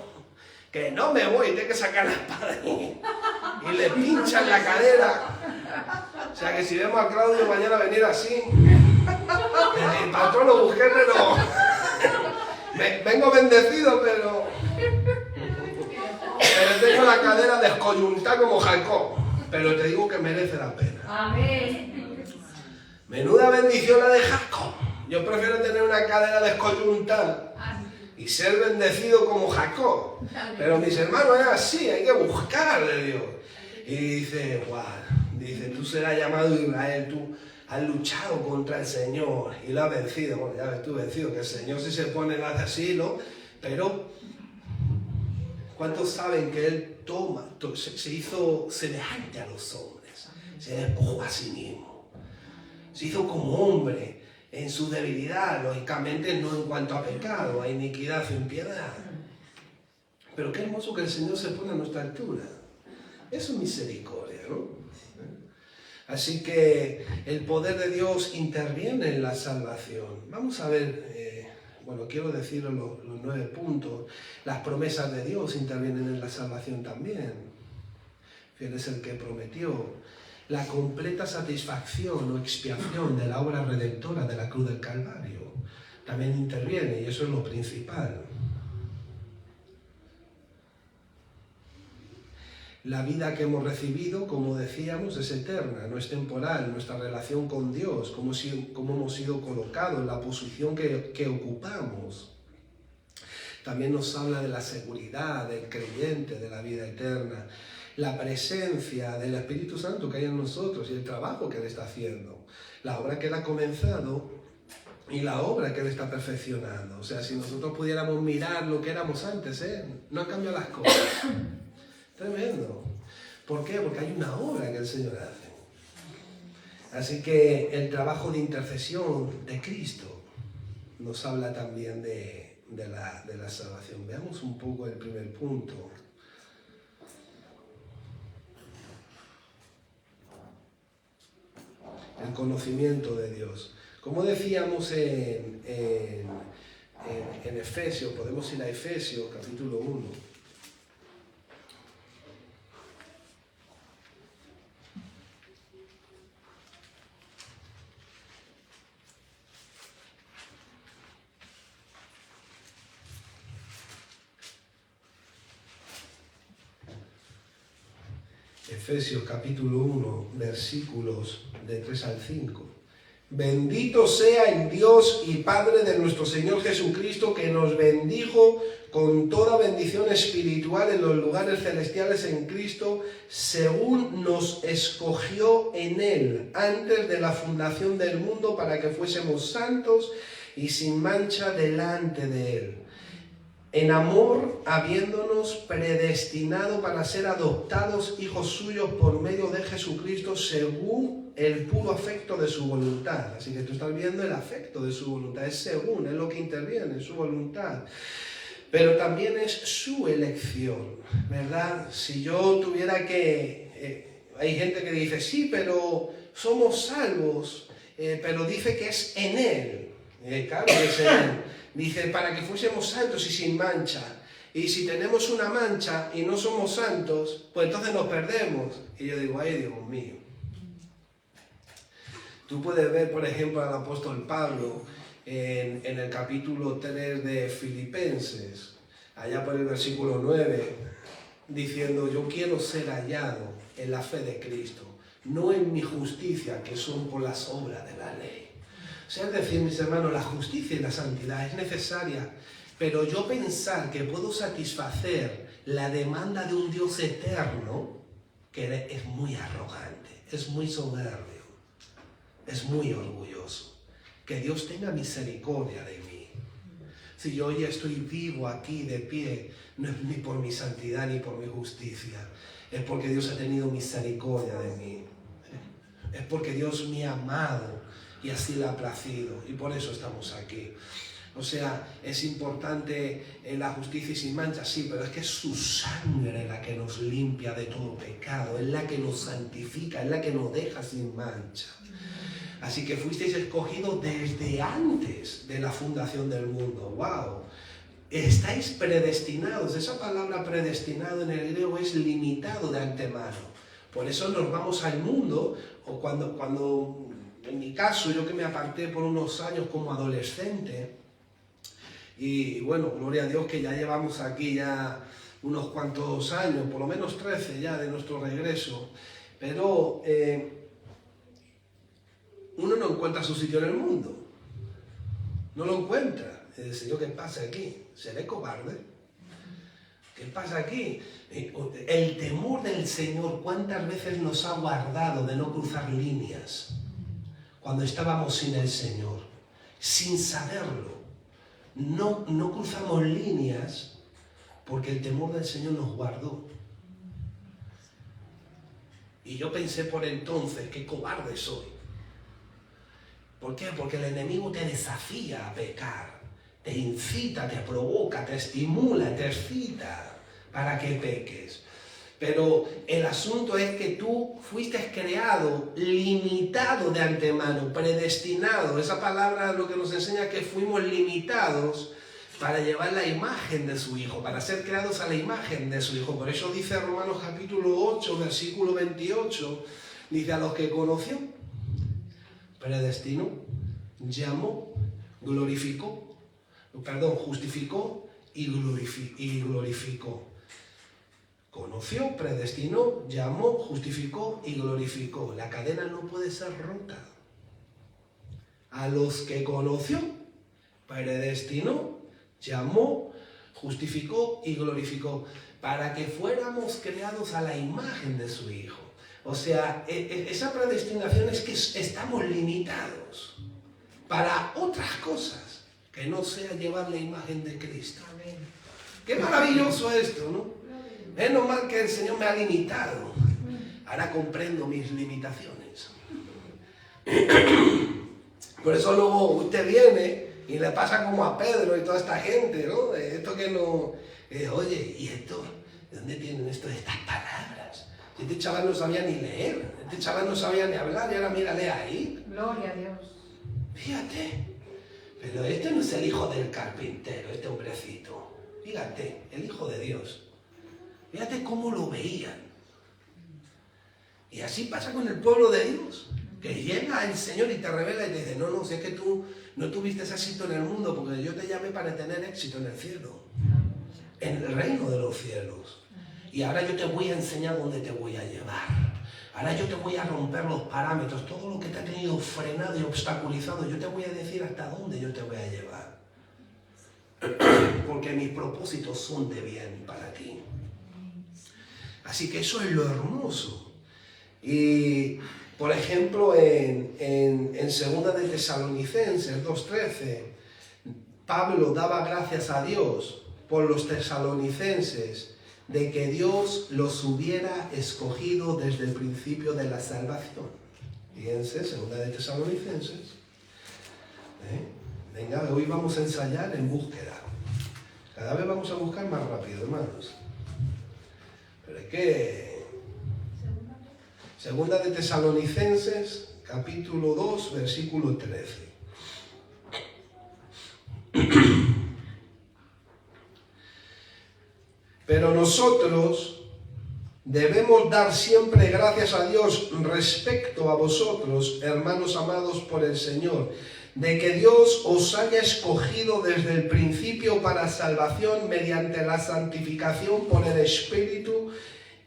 Que no me voy, tengo que sacar la espada y le pinchan la cadera. O sea que si vemos a Claudio mañana venir así, el patrón lo busqué, pero vengo bendecido, pero tengo la cadera descoyuntada como Jacob. Pero te digo que merece la pena. Amén. Menuda bendición la de Jacob. Yo prefiero tener una cadera descoyuntada y ser bendecido como Jacob. Pero mis hermanos, es así, hay que buscar de Dios. Y dice, wow, dice, tú serás llamado Israel, tú has luchado contra el Señor y lo has vencido. Bueno, ya ves tú vencido, que el Señor si se pone en así, ¿no? Pero, ¿cuántos saben que Él se hizo semejante a los hombres? Se despojó a sí mismo. Se hizo como hombre en su debilidad, lógicamente no en cuanto a pecado, a iniquidad o impiedad. Pero qué hermoso que el Señor se pone a nuestra altura. Es su misericordia, ¿no? Así que el poder de Dios interviene en la salvación. Vamos a ver, quiero decir los 9 puntos. Las promesas de Dios intervienen en la salvación también. Fiel es el que prometió. La completa satisfacción o expiación de la obra redentora de la cruz del Calvario también interviene, y eso es lo principal. La vida que hemos recibido, como decíamos, es eterna, no es temporal. Nuestra relación con Dios, cómo hemos sido colocados, en la posición que ocupamos. También nos habla de la seguridad del creyente, de la vida eterna. La presencia del Espíritu Santo que hay en nosotros y el trabajo que Él está haciendo. La obra que Él ha comenzado y la obra que Él está perfeccionando. O sea, si nosotros pudiéramos mirar lo que éramos antes, no han cambiado las cosas. Tremendo. ¿Por qué? Porque hay una obra que el Señor hace. Así que el trabajo de intercesión de Cristo nos habla también de la salvación. Veamos un poco el primer punto. El conocimiento de Dios. Como decíamos en Efesios, podemos ir a Efesios capítulo 1. Efesios capítulo 1, versículos de 3 al 5. Bendito sea el Dios y Padre de nuestro Señor Jesucristo, que nos bendijo con toda bendición espiritual en los lugares celestiales en Cristo, según nos escogió en Él antes de la fundación del mundo, para que fuésemos santos y sin mancha delante de Él. En amor, habiéndonos predestinado para ser adoptados hijos suyos por medio de Jesucristo, según el puro afecto de su voluntad. Así que tú estás viendo el afecto de su voluntad, es según, es lo que interviene, es su voluntad. Pero también es su elección, ¿verdad? Si yo tuviera que... hay gente que dice, sí, pero somos salvos, pero dice que es en Él. Claro que es en Él. Dice, para que fuésemos santos y sin mancha. Y si tenemos una mancha y no somos santos, pues entonces nos perdemos. Y yo digo, ay, Dios mío. Tú puedes ver, por ejemplo, al apóstol Pablo en el capítulo 3 de Filipenses, allá por el versículo 9, diciendo, yo quiero ser hallado en la fe de Cristo, no en mi justicia, que son por las obras de la ley. O sea, es decir, mis hermanos, la justicia y la santidad es necesaria, pero yo pensar que puedo satisfacer la demanda de un Dios eterno, que es muy arrogante, es muy soberbio, es muy orgulloso. Que Dios tenga misericordia de mí. Si yo hoy estoy vivo aquí de pie, no es ni por mi santidad ni por mi justicia, es porque Dios ha tenido misericordia de mí. Es porque Dios me ha amado y así le ha placido, y por eso estamos aquí. O sea, es importante la justicia y sin mancha, sí, pero es que es su sangre la que nos limpia de todo pecado, es la que nos santifica, es la que nos deja sin mancha. Así que fuisteis escogidos desde antes de la fundación del mundo. ¡Wow! Estáis predestinados. Esa palabra predestinado en el griego es limitado de antemano. Por eso nos vamos al mundo, o cuando en mi caso, yo que me aparté por unos años como adolescente, y bueno, gloria a Dios que ya llevamos aquí ya unos cuantos años, por lo menos 13 ya de nuestro regreso, pero uno no encuentra su sitio en el mundo, no lo encuentra. Dice, ¿yo qué pasa aquí? ¿Seré cobarde? ¿Qué pasa aquí? El temor del Señor, ¿cuántas veces nos ha guardado de no cruzar líneas? cuando estábamos sin el Señor, sin saberlo. No cruzamos líneas porque el temor del Señor nos guardó. Y yo pensé por entonces, qué cobarde soy. ¿Por qué? Porque el enemigo te desafía a pecar, te incita, te provoca, te estimula, te excita para que peques. Pero el asunto es que tú fuiste creado, limitado de antemano, predestinado. Esa palabra lo que nos enseña es que fuimos limitados para llevar la imagen de su Hijo, para ser creados a la imagen de su Hijo. Por eso dice Romanos capítulo 8, versículo 28, dice: a los que conoció, predestinó, llamó, justificó y glorificó. Conoció, predestinó, llamó, justificó y glorificó. La cadena no puede ser rota. A los que conoció, predestinó, llamó, justificó y glorificó, para que fuéramos creados a la imagen de su Hijo. O sea, esa predestinación es que estamos limitados para otras cosas que no sea llevar la imagen de Cristo. Amén. Qué maravilloso esto, ¿no? Es normal que el Señor me ha limitado. Ahora comprendo mis limitaciones. Por eso luego usted viene y le pasa como a Pedro y toda esta gente, ¿no? Esto que no... oye, ¿y esto? ¿De dónde tienen esto de estas palabras? Este chaval no sabía ni leer, este chaval no sabía ni hablar, y ahora mírale ahí. Gloria a Dios. Fíjate, pero este no es el hijo del carpintero, este hombrecito. Fíjate, el Hijo de Dios. Fíjate cómo lo veían. Y así pasa con el pueblo de Dios, que llega el Señor y te revela y te dice: no, si es que tú no tuviste éxito en el mundo, porque yo te llamé para tener éxito en el cielo, en el reino de los cielos. Y ahora yo te voy a enseñar dónde te voy a llevar. Ahora yo te voy a romper los parámetros, todo lo que te ha tenido frenado y obstaculizado, yo te voy a decir hasta dónde yo te voy a llevar. Porque mis propósitos son de bien para ti. Así que eso es lo hermoso. Y, por ejemplo, en 2 de Tesalonicenses 2:13, Pablo daba gracias a Dios por los tesalonicenses de que Dios los hubiera escogido desde el principio de la salvación. Fíjense, 2 de Tesalonicenses. Venga, hoy vamos a ensayar en búsqueda. Cada vez vamos a buscar más rápido, hermanos. Pero es que... 2 de Tesalonicenses, capítulo 2, versículo 13. Pero nosotros debemos dar siempre gracias a Dios respecto a vosotros, hermanos amados por el Señor, de que Dios os haya escogido desde el principio para salvación mediante la santificación por el Espíritu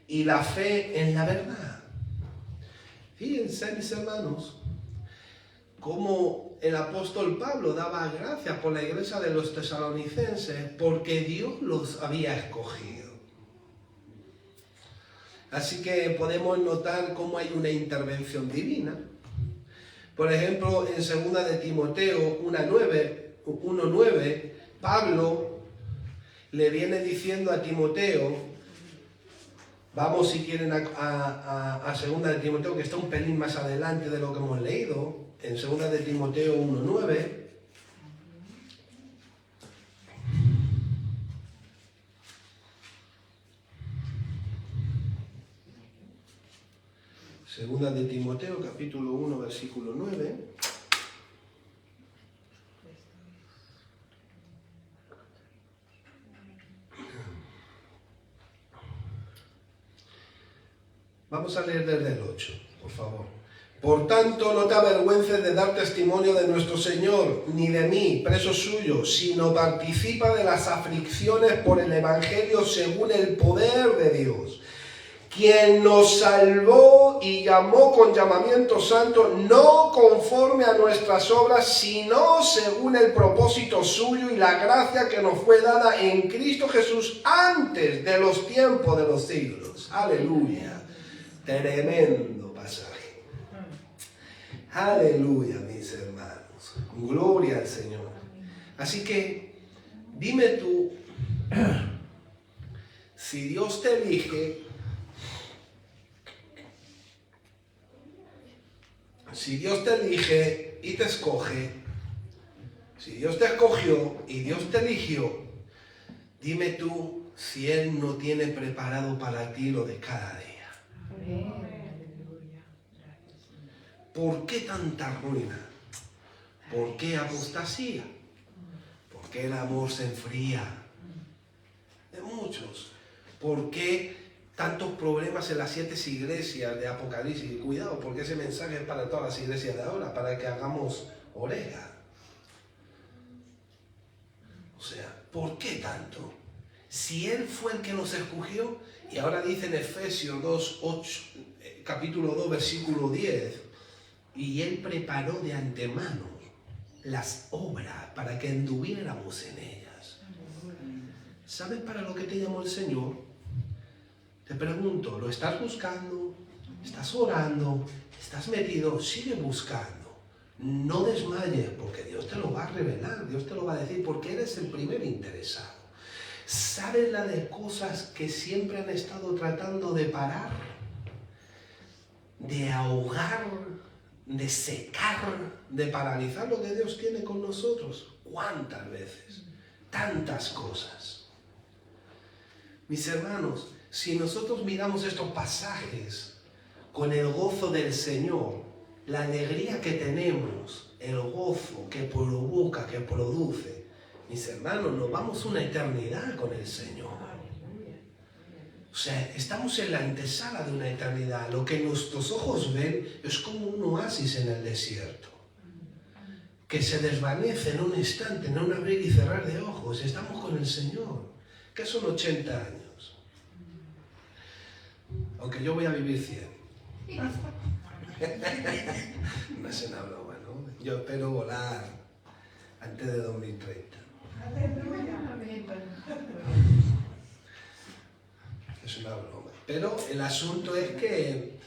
y la fe en la verdad. Fíjense, mis hermanos, cómo el apóstol Pablo daba gracias por la iglesia de los tesalonicenses, porque Dios los había escogido. Así que podemos notar cómo hay una intervención divina. Por ejemplo, en 2 de Timoteo 1:9, Pablo le viene diciendo a Timoteo, vamos si quieren a 2 de Timoteo, que está un pelín más adelante de lo que hemos leído, en 2 de Timoteo 1:9. Segunda de Timoteo, capítulo 1, versículo 9. Vamos a leer desde el 8, por favor. Por tanto, no te avergüences de dar testimonio de nuestro Señor, ni de mí, preso suyo, sino participa de las aflicciones por el Evangelio según el poder de Dios, quien nos salvó y llamó con llamamiento santo, no conforme a nuestras obras, sino según el propósito suyo y la gracia que nos fue dada en Cristo Jesús antes de los tiempos de los siglos. Aleluya. Tremendo pasaje. Aleluya, mis hermanos. Gloria al Señor. Así que, dime tú, si Dios te elige, y te escoge, si Dios te escogió y Dios te eligió, dime tú si Él no tiene preparado para ti lo de cada día. ¿Por qué tanta ruina? ¿Por qué apostasía? ¿Por qué el amor se enfría? De muchos. ¿Por qué tantos problemas en las 7 iglesias de Apocalipsis? Y cuidado, porque ese mensaje es para todas las iglesias de ahora, para que hagamos oreja. O sea, ¿por qué tanto? Si Él fue el que nos escogió, y ahora dice en Efesios 2, capítulo 2, versículo 10, y Él preparó de antemano las obras para que anduviéramos en ellas. ¿Sabes para lo que te llamó el Señor? Te pregunto, ¿lo estás buscando? ¿Estás orando? ¿Estás metido? Sigue buscando. No desmayes, porque Dios te lo va a revelar, Dios te lo va a decir, porque eres el primer interesado. ¿Sabes la de cosas que siempre han estado tratando de parar? De ahogar, de secar, de paralizar lo que Dios tiene con nosotros. ¿Cuántas veces? Tantas cosas. Mis hermanos, si nosotros miramos estos pasajes con el gozo del Señor, la alegría que tenemos, el gozo que provoca, que produce, mis hermanos, nos vamos una eternidad con el Señor. O sea, estamos en la antesala de una eternidad. Lo que nuestros ojos ven es como un oasis en el desierto, que se desvanece en un instante, en un abrir y cerrar de ojos. Estamos con el Señor. ¿Qué son 80 años? Aunque yo voy a vivir 100. No es una broma, ¿no? Yo espero volar antes de 2030. Es una broma. Pero el asunto es que,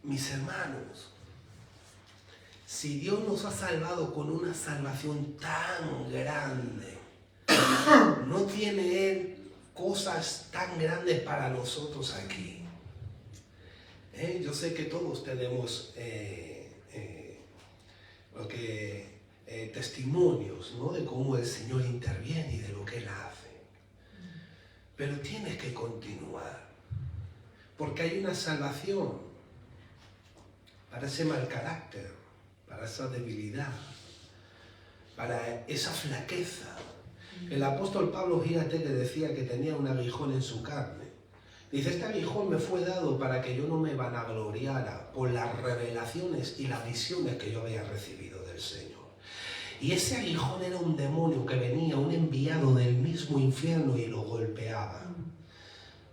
mis hermanos, si Dios nos ha salvado con una salvación tan grande, no tiene Él cosas tan grandes para nosotros aquí. Yo sé que todos tenemos testimonios, ¿no? De cómo el Señor interviene y de lo que Él hace. Pero tienes que continuar, porque hay una salvación para ese mal carácter, para esa debilidad, para esa flaqueza. El apóstol Pablo, fíjate que decía que tenía un aguijón en su carne. Dice, este aguijón me fue dado para que yo no me vanagloriara por las revelaciones y las visiones que yo había recibido del Señor. Y ese aguijón era un demonio que venía, un enviado del mismo infierno y lo golpeaba.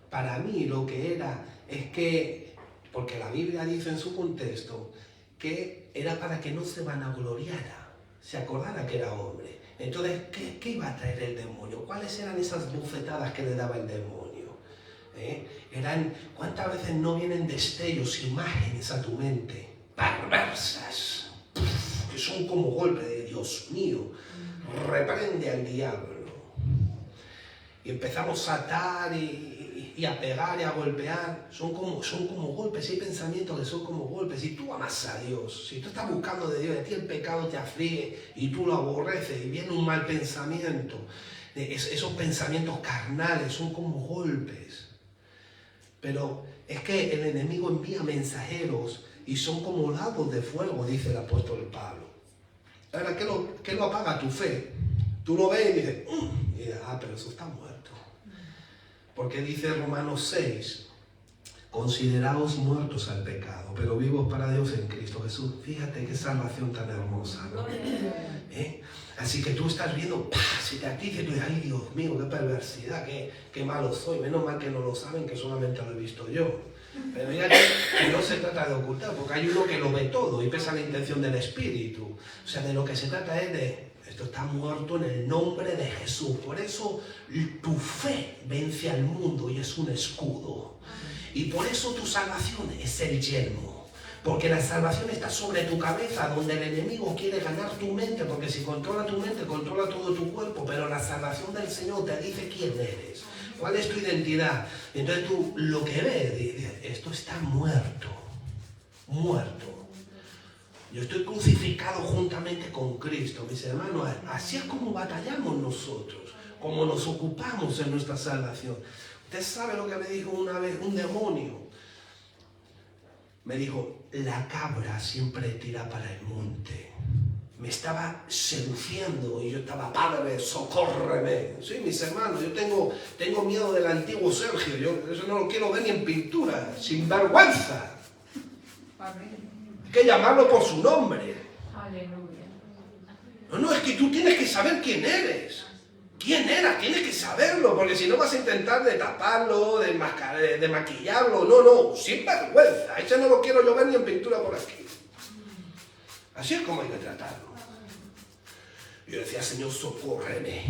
Para mí lo que era es que, porque la Biblia dice en su contexto, que era para que no se vanagloriara, se acordara que era hombre. Entonces, ¿qué iba a traer el demonio? ¿Cuáles eran esas bofetadas que le daba el demonio? ¿Cuántas veces no vienen destellos, imágenes a tu mente, perversas, que son como golpe de Dios mío, reprende al diablo? Y empezamos a atar y a pegar y a golpear, son como golpes, hay pensamientos que son como golpes. Si tú amas a Dios, si tú estás buscando de Dios, a ti el pecado te aflige y tú lo aborreces y viene un mal pensamiento, esos pensamientos carnales son como golpes. Pero es que el enemigo envía mensajeros y son como lados de fuego, dice el apóstol Pablo. Ahora, ¿qué lo apaga? Tu fe. Tú lo ves y dices, pero eso está muerto. Porque dice Romanos 6, consideraos muertos al pecado, pero vivos para Dios en Cristo Jesús. Fíjate qué salvación tan hermosa, ¿no? Así que tú estás viendo, si te activa y tú dices, ay Dios mío, qué perversidad, qué malo soy. Menos mal que no lo saben, que solamente lo he visto yo. Pero ya que no se trata de ocultar, porque hay uno que lo ve todo y pesa la intención del Espíritu. O sea, de lo que se trata es de, esto está muerto en el nombre de Jesús. Por eso tu fe vence al mundo y es un escudo. Y por eso tu salvación es el yelmo. Porque la salvación está sobre tu cabeza, donde el enemigo quiere ganar tu mente, porque si controla tu mente, controla todo tu cuerpo, pero la salvación del Señor te dice quién eres, cuál es tu identidad. Entonces tú lo que ves, dices, esto está muerto, muerto. Yo estoy crucificado juntamente con Cristo, mis hermanos. Así es como batallamos nosotros, como nos ocupamos en nuestra salvación. Usted sabe lo que me dijo una vez un demonio. Me dijo, la cabra siempre tira para el monte. Me estaba seduciendo y yo estaba, Padre, socórreme. Sí, mis hermanos, yo tengo miedo del antiguo Sergio. Yo eso no lo quiero ver ni en pintura, sin vergüenza. Hay que llamarlo por su nombre. No, es que tú tienes que saber quién eres. ¿Quién era? Tienes que saberlo, porque si no vas a intentar de taparlo, de maquillarlo. No, sin vergüenza. Ese no lo quiero yo ver ni en pintura por aquí. Así es como hay que tratarlo. Yo decía, Señor, socórreme.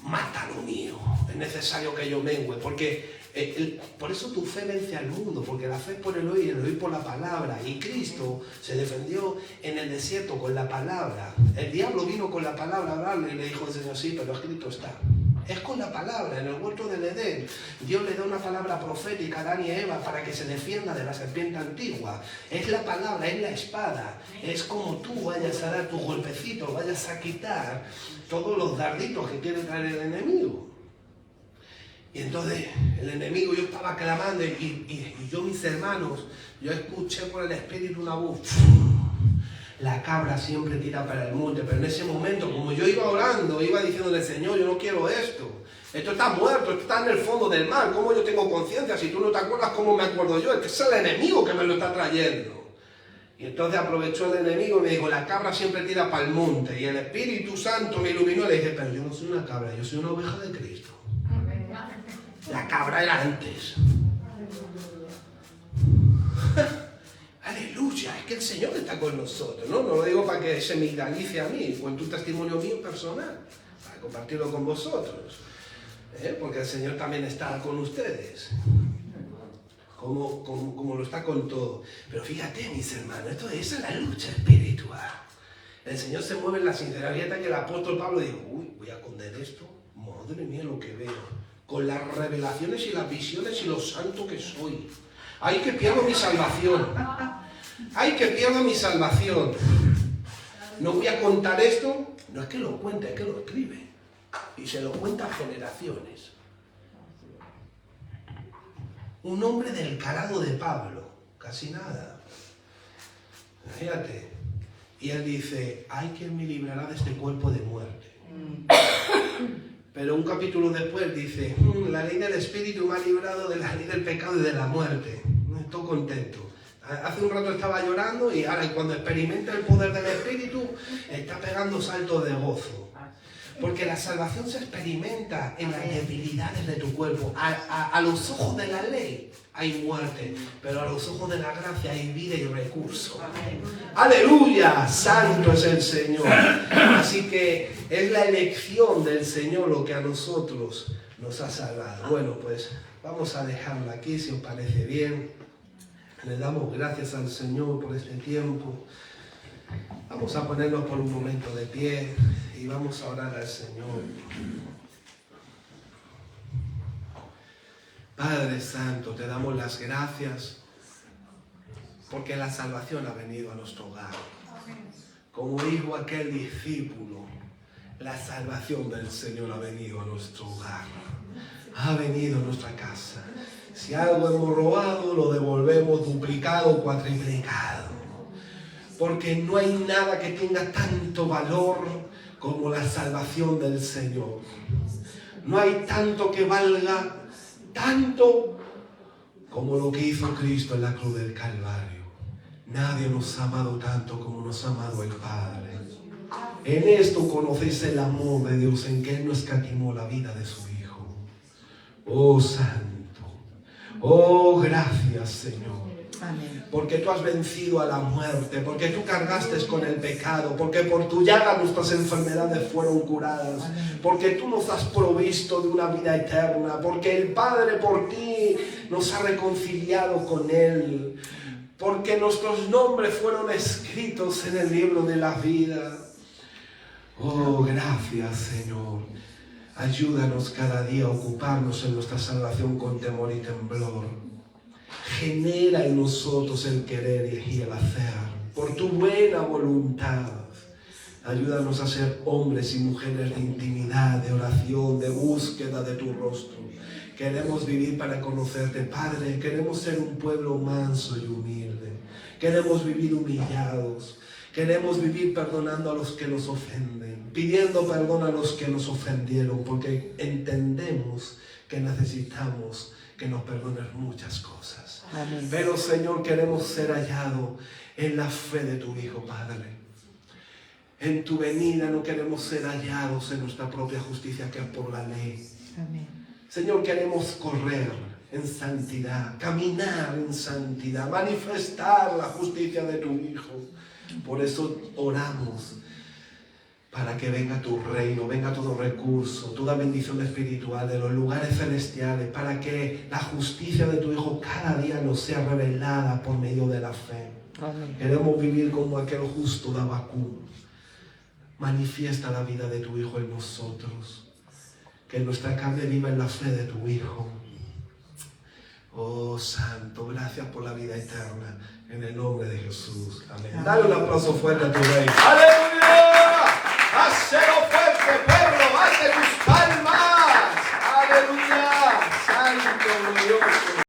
Mata lo mío. Es necesario que yo mengue, porque por eso tu fe vence al mundo, porque la fe es por el oír por la palabra. Y Cristo se defendió en el desierto con la palabra. El diablo vino con la palabra a hablarle y le dijo al Señor, sí, pero escrito está. Es con la palabra. En el huerto del Edén, Dios le da una palabra profética a Adán y a Eva para que se defienda de la serpiente antigua. Es la palabra, es la espada. Es como tú vayas a dar tu golpecito, vayas a quitar todos los darditos que quiere traer el enemigo. Y entonces el enemigo, yo estaba clamando y yo, mis hermanos, yo escuché por el Espíritu una voz. La cabra siempre tira para el monte, pero en ese momento, como yo iba orando, iba diciéndole, Señor, yo no quiero esto. Esto está muerto, esto está en el fondo del mar. ¿Cómo yo tengo conciencia? Si tú no te acuerdas, ¿cómo me acuerdo yo? Es el enemigo que me lo está trayendo. Y entonces aprovechó el enemigo y me dijo, la cabra siempre tira para el monte. Y el Espíritu Santo me iluminó y le dije, pero yo no soy una cabra, yo soy una oveja de Cristo. La cabra era antes. Aleluya, es que el Señor está con nosotros, ¿no? No lo digo para que se me idealice a mí, cuento un testimonio mío personal, para compartirlo con vosotros, porque el Señor también está con ustedes, como lo está con todo. Pero fíjate, mis hermanos, esa es la lucha espiritual. El Señor se mueve en la sinceridad que el apóstol Pablo dijo, uy, voy a esconder esto, madre mía lo que veo, con las revelaciones y las visiones y lo santo que soy. ¡Ay, que pierdo mi salvación! ¡Ay, que pierdo mi salvación! No voy a contar esto, no es que lo cuente, es que lo escribe. Y se lo cuenta a generaciones. Un hombre del calado de Pablo, casi nada. Fíjate. Y él dice, ¡ay, que me librará de este cuerpo de muerte! Pero un capítulo después dice, la ley del Espíritu me ha librado de la ley del pecado y de la muerte. Estoy contento. Hace un rato estaba llorando y ahora cuando experimenta el poder del Espíritu está pegando saltos de gozo. Porque la salvación se experimenta en las debilidades de tu cuerpo. A los ojos de la ley hay muerte, pero a los ojos de la gracia hay vida y recurso. ¡Aleluya! Santo es el Señor. Así que es la elección del Señor lo que a nosotros nos ha salvado. Bueno, pues vamos a dejarlo aquí, si os parece bien. Le damos gracias al Señor por este tiempo. Vamos a ponernos por un momento de pie y vamos a orar al Señor. Padre Santo, te damos las gracias porque la salvación ha venido a nuestro hogar. Como dijo aquel discípulo, la salvación del Señor ha venido a nuestro hogar, ha venido a nuestra casa. Si algo hemos robado, lo devolvemos duplicado, cuatriplicado. Porque no hay nada que tenga tanto valor como la salvación del Señor. No hay tanto que valga tanto como lo que hizo Cristo en la cruz del Calvario. Nadie nos ha amado tanto como nos ha amado el Padre. En esto conocéis el amor de Dios, en que Él no escatimó la vida de su Hijo. Oh Santo, oh gracias Señor. Amén. Porque tú has vencido a la muerte, porque tú cargaste con el pecado, porque por tu llaga nuestras enfermedades fueron curadas, porque tú nos has provisto de una vida eterna, porque el Padre por ti nos ha reconciliado con Él, porque nuestros nombres fueron escritos en el libro de la vida. Oh, gracias, Señor. Ayúdanos cada día a ocuparnos en nuestra salvación con temor y temblor. Genera en nosotros el querer y el hacer, por tu buena voluntad. Ayúdanos a ser hombres y mujeres de intimidad, de oración, de búsqueda de tu rostro. Queremos vivir para conocerte, Padre. Queremos ser un pueblo manso y humilde. Queremos vivir humillados. Queremos vivir perdonando a los que nos ofenden, pidiendo perdón a los que nos ofendieron, porque entendemos que necesitamos que nos perdones muchas cosas. Amén. Pero, Señor, queremos ser hallados en la fe de tu Hijo, Padre. En tu venida no queremos ser hallados en nuestra propia justicia, que es por la ley. Amén. Señor, queremos correr en santidad, caminar en santidad, manifestar la justicia de tu Hijo. Por eso oramos para que venga tu reino, venga todo recurso, toda bendición espiritual de los lugares celestiales, para que la justicia de tu Hijo cada día nos sea revelada por medio de la fe. Amén. Queremos vivir como aquel justo de Habacuc. Manifiesta la vida de tu Hijo en nosotros, que nuestra carne viva en la fe de tu Hijo. Oh, Santo, gracias por la vida eterna, en el nombre de Jesús. Amén. Dale un aplauso fuerte a tu Rey. ¡Aleluya!